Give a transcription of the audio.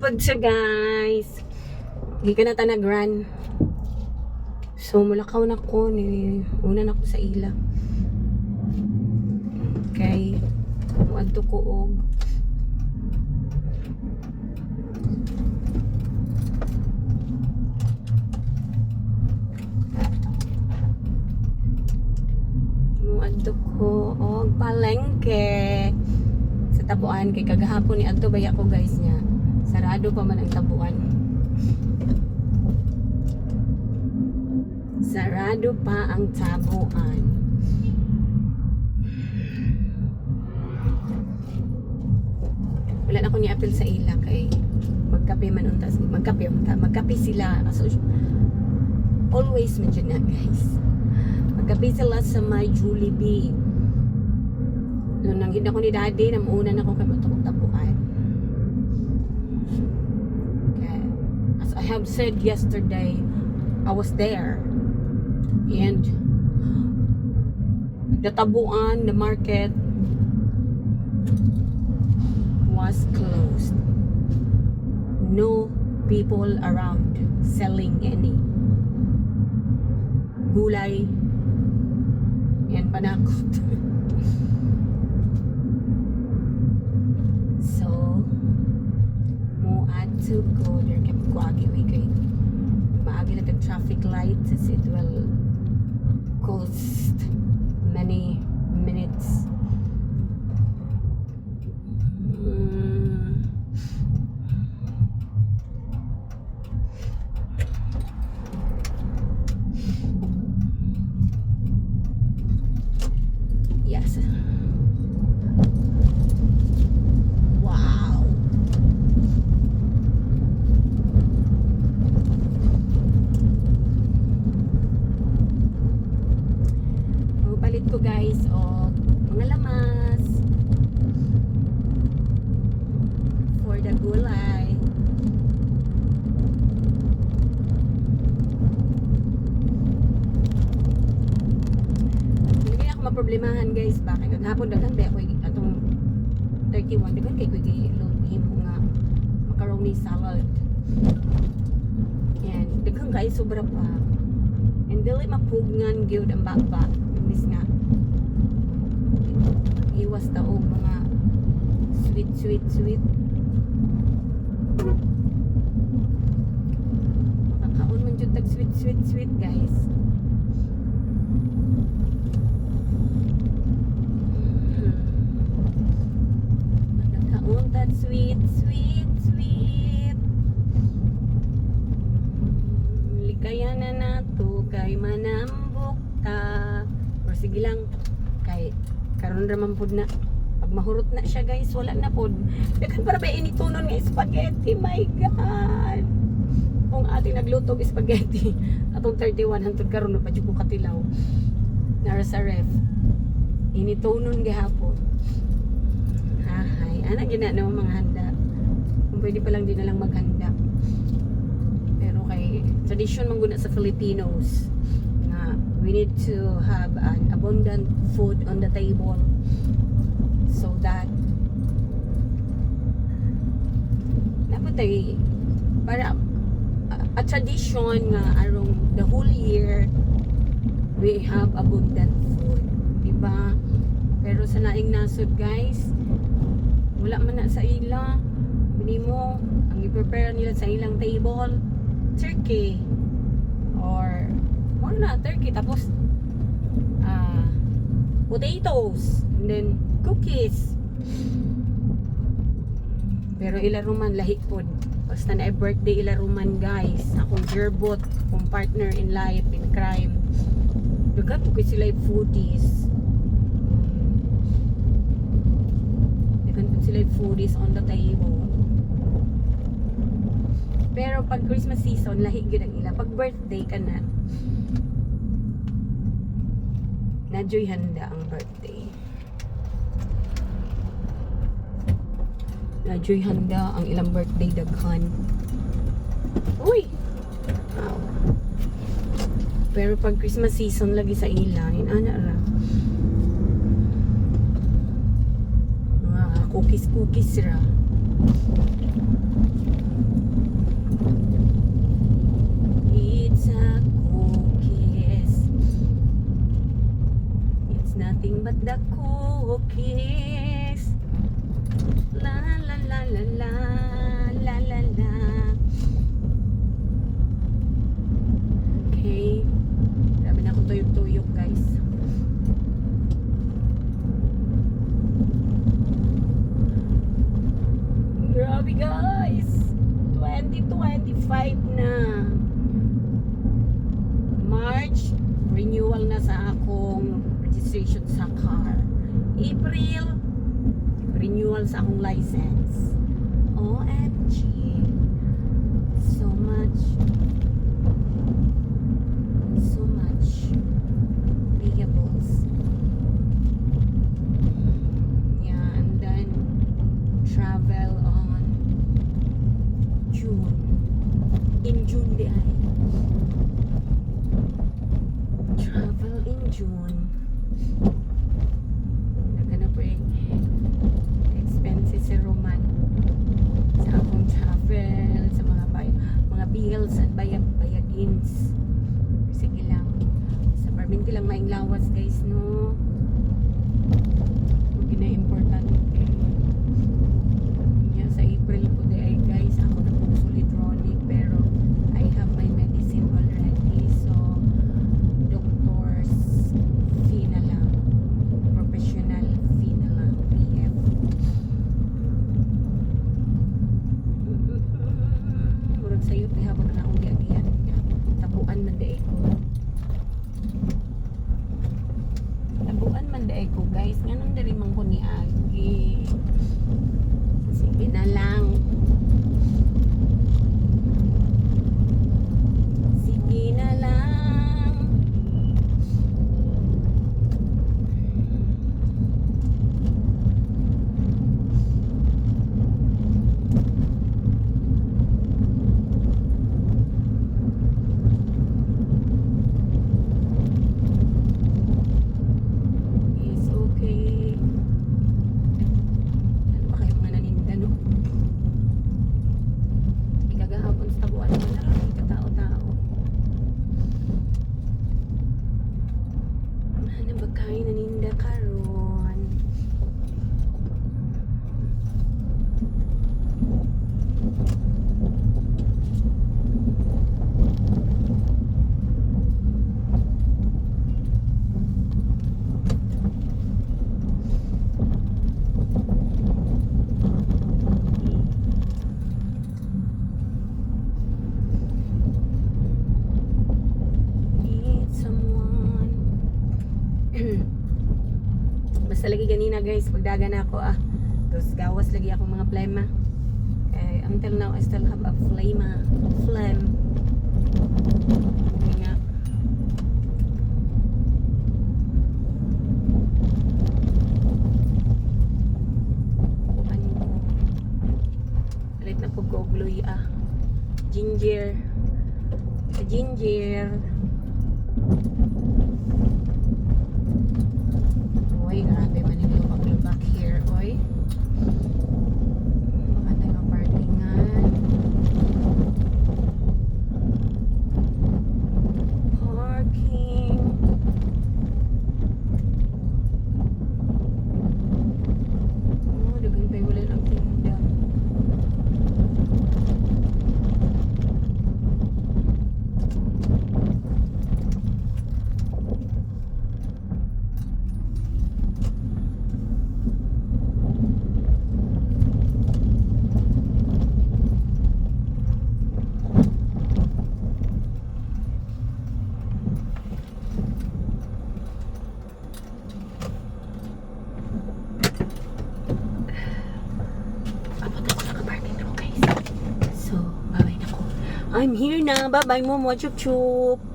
Pag siya guys, hindi ka na tanagran. So mulakaw na ko ni una na ko sa ila. Okay. Muadto ko og muadto ko og palengke sa tabuan kay kagahapon ni adto baya ko guys niya. Sarado pa man ang tabuan. Sarado pa ang tabuan. Wala na ko ni apil sa ila kay magkape man unta, magkape sila. So, always medyo na guys. Magkape sila sa my Jollibee. Nung nanggid ako ni daddy, namuuna na ako kay matulog tabuan. Okay. As I have said yesterday, I was there. And the tabuan, the market was closed. No people around selling any gulay and panakot. So, mo add to go there kay magkuagi we kay maagi na traffic lights as it will cost many minutes. Yes. Wow. Palit ko guys o mga lamas for the gulay. Hindi ako maproblemahan guys. Bakit? Hapon dagan ba ako atong 31 dagan kay ko himo nga macaroni salad. Yan, daghang guys sobra pa. And dili mapugngan gyud ang baba. Imbis nga iwas ta og mga sweet makakaon man jud tag sweet guys. Makakaon tag sweet ligaya na nato kay manambok ta. Or sige lang kay karon ra man pud na pag mahurot na siya guys wala na pud dagan para ba initunon nga spaghetti. My god, kung ating nagluto og spaghetti atong 31 hangtod karon pa jud ko katilaw nara sa ref initunon gihapon. Hay ana gina na mga handa kung pwede pa lang din na lang maghanda. Pero kay tradition man guna sa Filipinos na we need to have an abundant food on the table so that naputay para a tradition nga arong the whole year we have abundant food, diba? Pero sa naing nasod guys wala man na sa ila minimo ang i-prepare nila sa ilang table turkey or ano na turkey tapos potatoes and then cookies. Pero ila ruman lahi pod basta na birthday ila ruman guys. Akong gearbot, akong partner in life in crime, dagan po sila foodies. Dagan po sila foodies on the table. Pero pag Christmas season lahi gyud ang ila. Pag birthday ka na nadyo'y handa ang birthday. Nadyo'y handa ang ilang birthday daghan. Uy! Wow. Pero pag Christmas season lagi sa ila, ana ra. Mga cookies ra. guys. 2025 na. March, renewal na sa akong registration sa car. April, renewal sa akong license. OMG. So much payables. Yeah, and then travel on June. In June di ay. Travel in June. Nagana po yung expenses sa Roman. Sa akong travel, sa mga bills and bayadins. Sige lang. Sa Barbinti lang maing lawas guys, no? Huwag na importante. Yeah, sa April po di ay guys, ako na po solidronic pero I have my medicine already. So, doctor's fee na lang. Professional fee na lang. PF. Murag sa'yo, pihapon na akong diagian. Tabuan man daig ko. Tabuan man daig ko, guys. Ganun dari man ko ni Agi. Sige na lang. Sige na lang. It's okay. Ano ba kayo mga naninda, no? Ikagahapon sa tabuan mo na lang. Ikatao-tao. Ano ba kayo naninda karon? Need someone. Basta lagi ganina guys, pagdaga na ako Tapos gawas lagi ako mga plema. Until now I still have a phlegm. Kaya nga. Ano ko? Alit na po gogloy Ginger. Oy, grabe man yung maglubak here, oy. Maganda nga parkingan. Parking. Oh, dagan pa yung wala ng tinda. I'm here na. Bye-bye, Momo. Chup-chup.